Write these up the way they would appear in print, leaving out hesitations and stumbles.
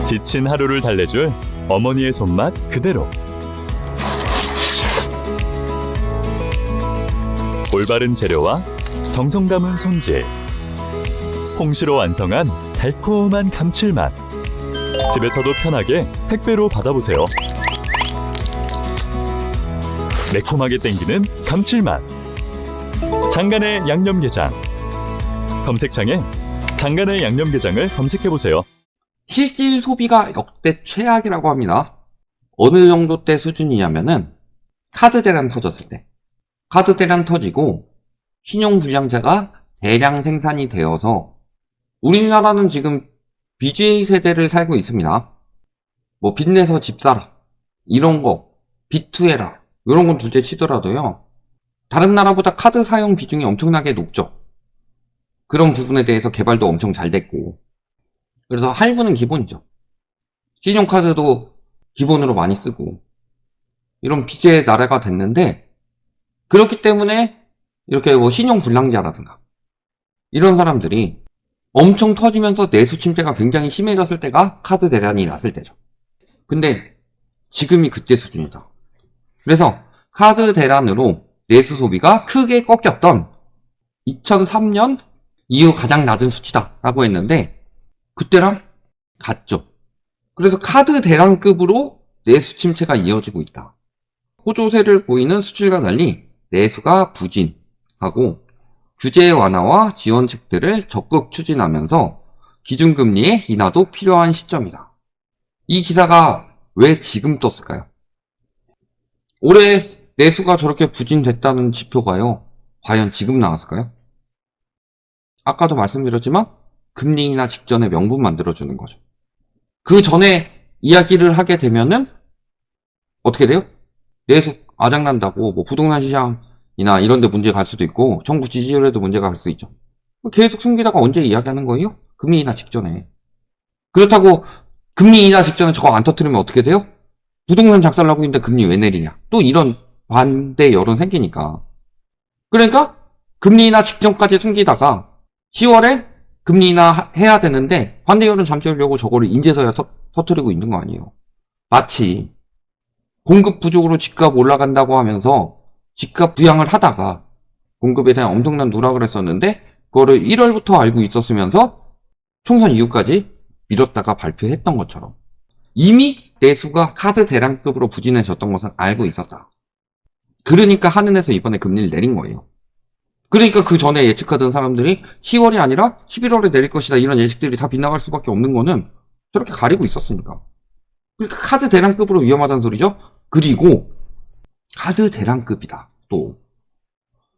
지친 하루를 달래줄 어머니의 손맛 그대로. 올바른 재료와 정성 담은 손질. 홍시로 완성한 달콤한 감칠맛. 집에서도 편하게 택배로 받아보세요. 매콤하게 땡기는 감칠맛. 장간의 양념게장. 검색창에 장간의 양념게장을 검색해보세요. 실질 소비가 역대 최악이라고 합니다. 어느 정도 때 수준이냐면은 카드 대란 터졌을 때. 카드 대란 터지고 신용불량자가 대량 생산이 되어서 우리나라는 지금 BJ 세대를 살고 있습니다. 뭐 빚내서 집 사라 이런 거 빚투해라 이런 건 둘째 치더라도요. 다른 나라보다 카드 사용 비중이 엄청나게 높죠. 그런 부분에 대해서 개발도 엄청 잘 됐고 그래서 할부는 기본이죠. 신용카드도 기본으로 많이 쓰고 이런 빚의 나라가 됐는데 그렇기 때문에 이렇게 뭐 신용불량자라든가 이런 사람들이 엄청 터지면서 내수 침체가 굉장히 심해졌을 때가 카드 대란이 났을 때죠. 근데 지금이 그때 수준이다. 그래서 카드 대란으로 내수 소비가 크게 꺾였던 2003년 이후 가장 낮은 수치다라고 했는데 그때랑 같죠. 그래서 카드 대란급으로 내수 침체가 이어지고 있다. 호조세를 보이는 수출과 달리 내수가 부진하고 규제 완화와 지원책들을 적극 추진하면서 기준금리의 인하도 필요한 시점이다. 이 기사가 왜 지금 떴을까요? 올해 내수가 저렇게 부진됐다는 지표가요. 과연 지금 나왔을까요? 아까도 말씀드렸지만 금리 인하 직전에 명분 만들어주는 거죠. 그 전에 이야기를 하게 되면은 어떻게 돼요? 내수 아작난다고 뭐 부동산 시장이나 이런 데 문제 갈 수도 있고 정부 지지율에도 문제가 갈 수 있죠. 계속 숨기다가 언제 이야기하는 거예요? 금리 인하 직전에. 그렇다고 금리 인하 직전에 저거 안 터뜨리면 어떻게 돼요? 부동산 작살나고 있는데 금리 왜 내리냐? 또 이런 반대 여론 생기니까. 그러니까 금리 인하 직전까지 숨기다가 10월에 금리 인하 해야 되는데 반대 여론 잠재우려고 저거를 인제서야 터뜨리고 있는 거 아니에요. 마치 공급 부족으로 집값 올라간다고 하면서 집값 부양을 하다가 공급에 대한 엄청난 누락을 했었는데 그거를 1월부터 알고 있었으면서 총선 이후까지 미뤘다가 발표했던 것처럼 이미 내수가 카드 대란급으로 부진해졌던 것은 알고 있었다. 그러니까 한은에서 이번에 금리를 내린 거예요. 그러니까 그 전에 예측하던 사람들이 10월이 아니라 11월에 내릴 것이다 이런 예측들이 다 빗나갈 수밖에 없는 거는 저렇게 가리고 있었으니까. 그러니까 카드 대란급으로 위험하다는 소리죠. 그리고 카드 대란급이다. 또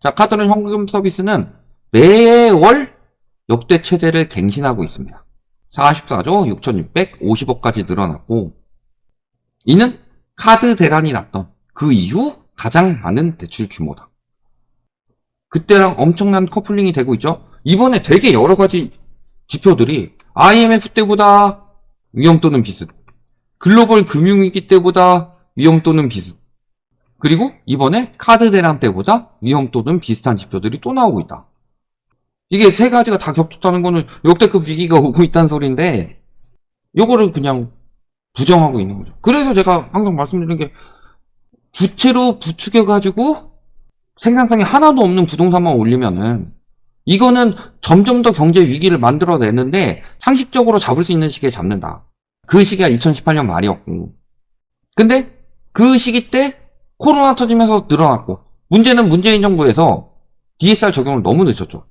자, 카드는 현금 서비스는 매월 역대 최대를 갱신하고 있습니다. 44조 6,650억까지 늘어났고 이는 카드 대란이 났던 그 이후 가장 많은 대출 규모다. 그때랑 엄청난 커플링이 되고 있죠. 이번에 되게 여러 가지 지표들이 IMF 때보다 위험 또는 비슷, 글로벌 금융위기 때보다 위험 또는 비슷, 그리고 이번에 카드 대란 때보다 위험 또는 비슷한 지표들이 또 나오고 있다. 이게 세 가지가 다 겹쳤다는 거는 역대급 위기가 오고 있다는 소리인데 요거를 그냥 부정하고 있는 거죠. 그래서 제가 항상 말씀드리는 게 부채로 부추겨가지고 생산성이 하나도 없는 부동산만 올리면은 이거는 점점 더 경제 위기를 만들어내는데 상식적으로 잡을 수 있는 시기에 잡는다. 그 시기가 2018년 말이었고 근데 그 시기 때 코로나 터지면서 늘어났고 문제는 문재인 정부에서 DSR 적용을 너무 늦췄죠.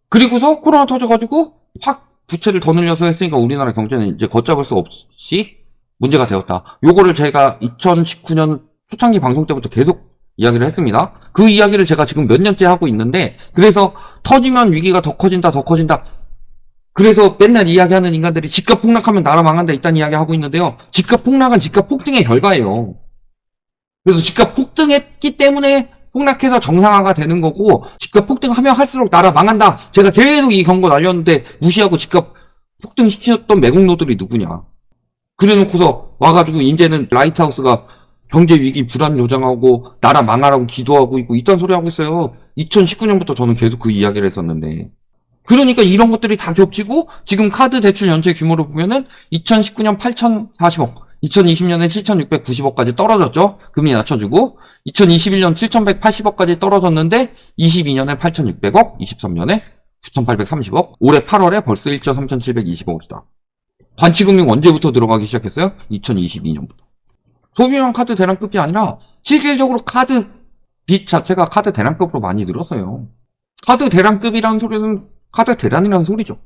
그리고서 코로나 터져가지고 확 부채를 더 늘려서 했으니까 우리나라 경제는 이제 걷잡을 수 없이 문제가 되었다. 요거를 제가 2019년 초창기 방송 때부터 계속 이야기를 했습니다. 그 이야기를 제가 지금 몇 년째 하고 있는데 그래서 터지면 위기가 더 커진다 더 커진다. 그래서 맨날 이야기하는 인간들이 집값 폭락하면 나라 망한다 이딴 이야기 하고 있는데요. 집값 폭락은 집값 폭등의 결과예요. 그래서 집값 폭등했기 때문에 폭락해서 정상화가 되는 거고 집값 폭등하면 할수록 나라 망한다. 제가 계속 이 경고 날렸는데 무시하고 집값 폭등시켰던 매국노들이 누구냐. 그래놓고서 와가지고 이제는 라이트하우스가 경제위기 불안 요장하고 나라 망하라고 기도하고 있고 이딴 소리 하고 있어요. 2019년부터 저는 계속 그 이야기를 했었는데 그러니까 이런 것들이 다 겹치고 지금 카드 대출 연체 규모로 보면은 2019년 8,040억, 2020년에 7,690억까지 떨어졌죠. 금리 낮춰주고 2021년 7,180억까지 떨어졌는데 22년에 8,600억, 23년에 9,830억, 올해 8월에 벌써 1조 3,720억이다. 관치금융 언제부터 들어가기 시작했어요? 2022년부터. 소비형 카드 대란급이 아니라 실질적으로 카드 빚 자체가 카드 대란급으로 많이 늘었어요. 카드 대란급이라는 소리는 카드 대란이라는 소리죠.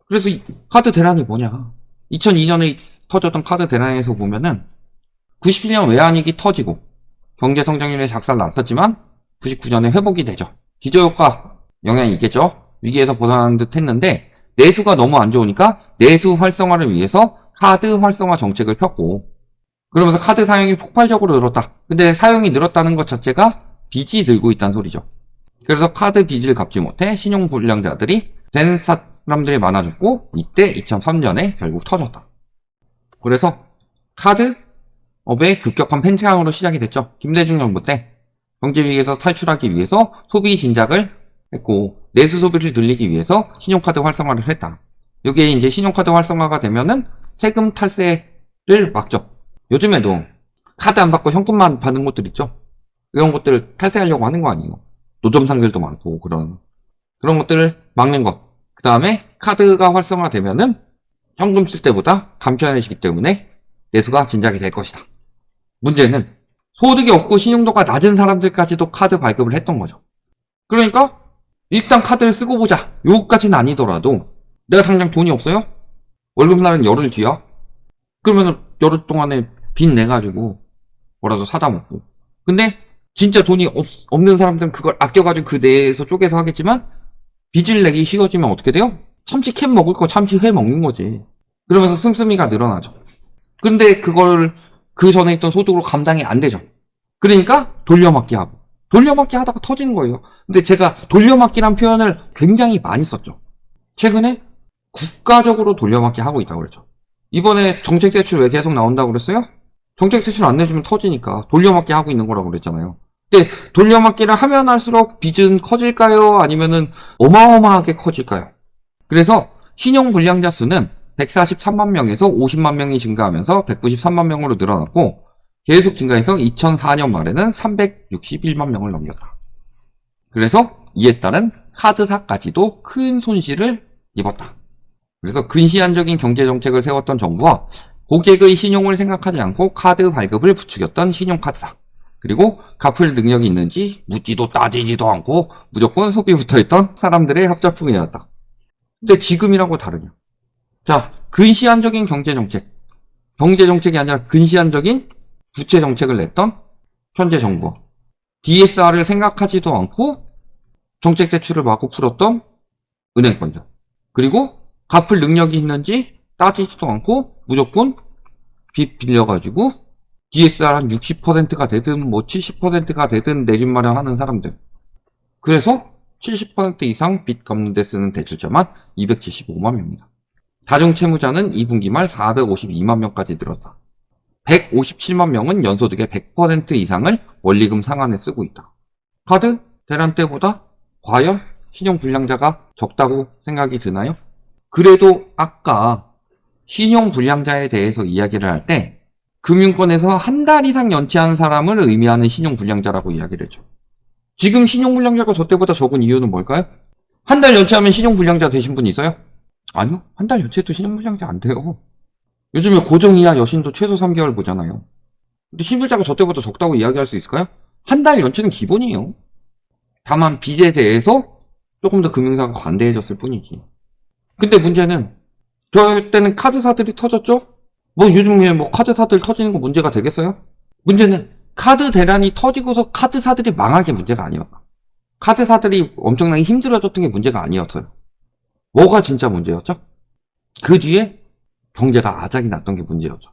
그래서 이 카드 대란이 뭐냐. 2002년에 터졌던 카드 대란에서 보면은 97년 외환위기 터지고 경제성장률에 작살 났었지만 99년에 회복이 되죠. 기저효과 영향이 있겠죠. 위기에서 벗어나는 듯 했는데 내수가 너무 안 좋으니까 내수 활성화를 위해서 카드 활성화 정책을 폈고 그러면서 카드 사용이 폭발적으로 늘었다. 근데 사용이 늘었다는 것 자체가 빚이 들고 있다는 소리죠. 그래서 카드 빚을 갚지 못해 신용불량자들이 된 사람들이 많아졌고 이때 2003년에 결국 터졌다. 그래서 카드업의 급격한 팽창으로 시작이 됐죠. 김대중 정부 때 경제위기에서 탈출하기 위해서 소비 진작을 했고 내수 소비를 늘리기 위해서 신용카드 활성화를 했다. 이게 이제 신용카드 활성화가 되면은 세금 탈세를 막죠. 요즘에도 카드 안 받고 현금만 받는 것들 있죠. 이런 것들을 탈세하려고 하는 거 아니에요. 노점상들도 많고 그런 것들을 막는 것. 그 다음에 카드가 활성화되면은 현금 쓸 때보다 간편해지기 때문에 내수가 진작이 될 것이다. 문제는 소득이 없고 신용도가 낮은 사람들까지도 카드 발급을 했던 거죠. 그러니까 일단 카드를 쓰고 보자. 요것까지는 아니더라도 내가 당장 돈이 없어요? 월급날은 열흘 뒤야? 그러면 열흘 동안에 빚 내가지고 뭐라도 사다 먹고. 근데 진짜 돈이 없는 사람들은 그걸 아껴가지고 그 내에서 쪼개서 하겠지만 빚을 내기 쉬워지면 어떻게 돼요? 참치캔 먹을 거 참치회 먹는 거지. 그러면서 씀씀이가 늘어나죠. 근데 그걸 그 전에 있던 소득으로 감당이 안 되죠. 그러니까 돌려막기 하고. 돌려막기 하다가 터지는 거예요. 근데 제가 돌려막기란 표현을 굉장히 많이 썼죠. 최근에 국가적으로 돌려막기 하고 있다고 그랬죠. 이번에 정책대출 왜 계속 나온다고 그랬어요? 정책대출 안 내주면 터지니까 돌려막기 하고 있는 거라고 그랬잖아요. 근데 돌려막기를 하면 할수록 빚은 커질까요? 아니면은 어마어마하게 커질까요? 그래서 신용불량자 수는 143만 명에서 50만 명이 증가하면서 193만 명으로 늘어났고 계속 증가해서 2004년 말에는 361만 명을 넘겼다. 그래서 이에 따른 카드사까지도 큰 손실을 입었다. 그래서 근시안적인 경제정책을 세웠던 정부와 고객의 신용을 생각하지 않고 카드 발급을 부추겼던 신용카드사, 그리고 갚을 능력이 있는지 묻지도 따지지도 않고 무조건 소비부터 했던 사람들의 합작품이었다. 근데 지금이라고 다르냐. 자, 근시안적인 경제정책이 아니라 근시안적인 부채정책을 냈던 현재 정부, DSR을 생각하지도 않고 정책대출을 마구 풀었던 은행권들, 그리고 갚을 능력이 있는지 따지지도 않고 무조건 빚 빌려가지고 DSR 한 60%가 되든 뭐 70%가 되든 내집 마련하는 사람들. 그래서 70% 이상 빚 갚는 데 쓰는 대출자만 275만 명입니다. 다중채무자는 2분기 말 452만 명까지 늘었다. 157만 명은 연소득의 100% 이상을 원리금 상환에 쓰고 있다. 카드 대란 때보다 과연 신용불량자가 적다고 생각이 드나요? 그래도 아까 신용불량자에 대해서 이야기를 할 때 금융권에서 한 달 이상 연체한 사람을 의미하는 신용불량자라고 이야기를 했죠. 지금 신용불량자가 저 때보다 적은 이유는 뭘까요? 한 달 연체하면 신용불량자 되신 분 있어요? 아니요. 한 달 연체해도 신용불량자 안 돼요. 요즘에 고정이하 여신도 최소 3개월 보잖아요. 근데 신불자가 저 때보다 적다고 이야기할 수 있을까요? 한 달 연체는 기본이에요. 다만 빚에 대해서 조금 더 금융사가 관대해졌을 뿐이지. 근데 문제는 저 때는 카드사들이 터졌죠? 뭐 요즘에 뭐 카드사들 터지는 거 문제가 되겠어요? 문제는 카드 대란이 터지고서 카드사들이 망한 게 문제가 아니었다. 카드사들이 엄청나게 힘들어졌던 게 문제가 아니었어요. 뭐가 진짜 문제였죠? 그 뒤에 경제가 아작이 났던 게 문제였죠.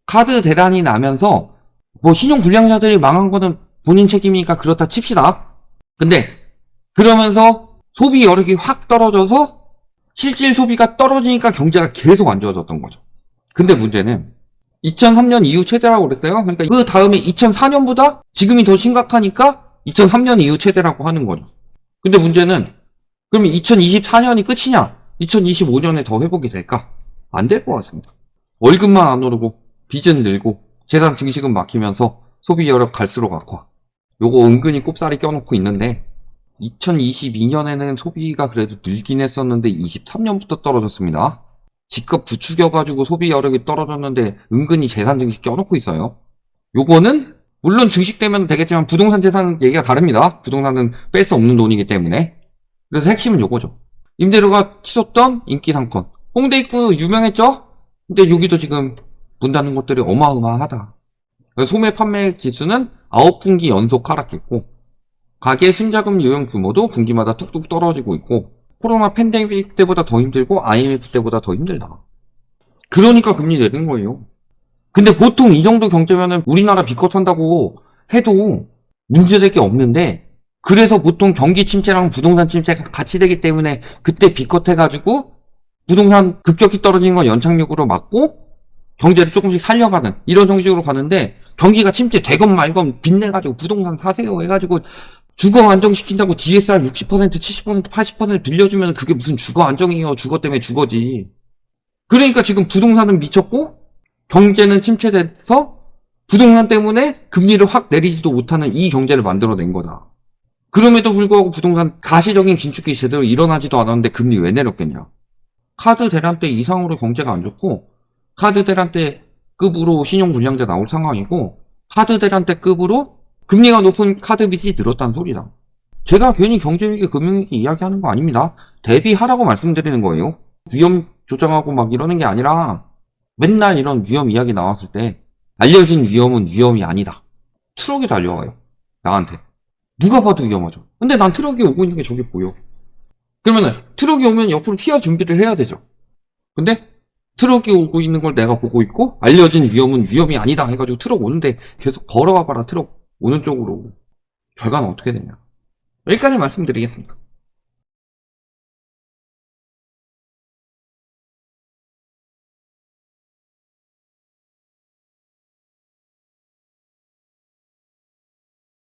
카드 대란이 나면서 뭐 신용불량자들이 망한 거는 본인 책임이니까 그렇다 칩시다. 근데 그러면서 소비 여력이 확 떨어져서 실질 소비가 떨어지니까 경제가 계속 안 좋아졌던 거죠. 근데 문제는 2003년 이후 최대라고 그랬어요. 그러니까 그 다음에 2004년보다 지금이 더 심각하니까 2003년 이후 최대라고 하는 거죠. 근데 문제는 그럼 2024년이 끝이냐? 2025년에 더 회복이 될까? 안 될 것 같습니다. 월급만 안 오르고 빚은 늘고 재산 증식은 막히면서 소비 여력 갈수록 악화. 요거 은근히 꼽사리 껴놓고 있는데 2022년에는 소비가 그래도 늘긴 했었는데 23년부터 떨어졌습니다. 집값 부추겨가지고 소비 여력이 떨어졌는데 은근히 재산 증식 껴놓고 있어요. 요거는 물론 증식되면 되겠지만 부동산 재산은 얘기가 다릅니다. 부동산은 뺄 수 없는 돈이기 때문에. 그래서 핵심은 요거죠. 임대료가 치솟던 인기 상권. 홍대 입구 유명했죠? 근데 여기도 지금 문 닫는 곳들이 어마어마하다. 소매 판매 지수는 9분기 연속 하락했고 가계 순자금 유형 규모도 분기마다 뚝뚝 떨어지고 있고 코로나 팬데믹 때보다 더 힘들고 IMF 때보다 더 힘들다. 그러니까 금리 내린 거예요. 근데 보통 이 정도 경제면은 우리나라 비컷 한다고 해도 문제될 게 없는데 그래서 보통 경기 침체랑 부동산 침체가 같이 되기 때문에 그때 비컷 해가지고 부동산 급격히 떨어지는 건 연착륙으로 막고 경제를 조금씩 살려가는 이런 정식으로 가는데 경기가 침체되건 말건 빚내가지고 부동산 사세요 해가지고 주거 안정시킨다고 DSR 60%, 70%, 80% 빌려주면 그게 무슨 주거 안정이에요. 주거 때문에 주거지. 그러니까 지금 부동산은 미쳤고 경제는 침체돼서 부동산 때문에 금리를 확 내리지도 못하는 이 경제를 만들어낸 거다. 그럼에도 불구하고 부동산 가시적인 긴축이 제대로 일어나지도 않았는데 금리 왜 내렸겠냐. 카드 대란 때 이상으로 경제가 안 좋고 카드 대란 때 급으로 신용불량자 나올 상황이고 카드 대란 때 급으로 금리가 높은 카드 빚이 늘었다는 소리다. 제가 괜히 경제위기 금융위기 이야기하는 거 아닙니다. 대비하라고 말씀드리는 거예요. 위험 조정하고 막 이러는 게 아니라 맨날 이런 위험 이야기 나왔을 때 알려진 위험은 위험이 아니다. 트럭이 달려와요. 나한테. 누가 봐도 위험하죠. 근데 난 트럭이 오고 있는 게 저게 보여. 그러면은 트럭이 오면 옆으로 피할 준비를 해야 되죠. 근데 트럭이 오고 있는 걸 내가 보고 있고 알려진 위험은 위험이 아니다 해가지고 트럭 오는데 계속 걸어와 봐라 트럭 오는 쪽으로. 결과는 어떻게 되냐. 여기까지 말씀드리겠습니다.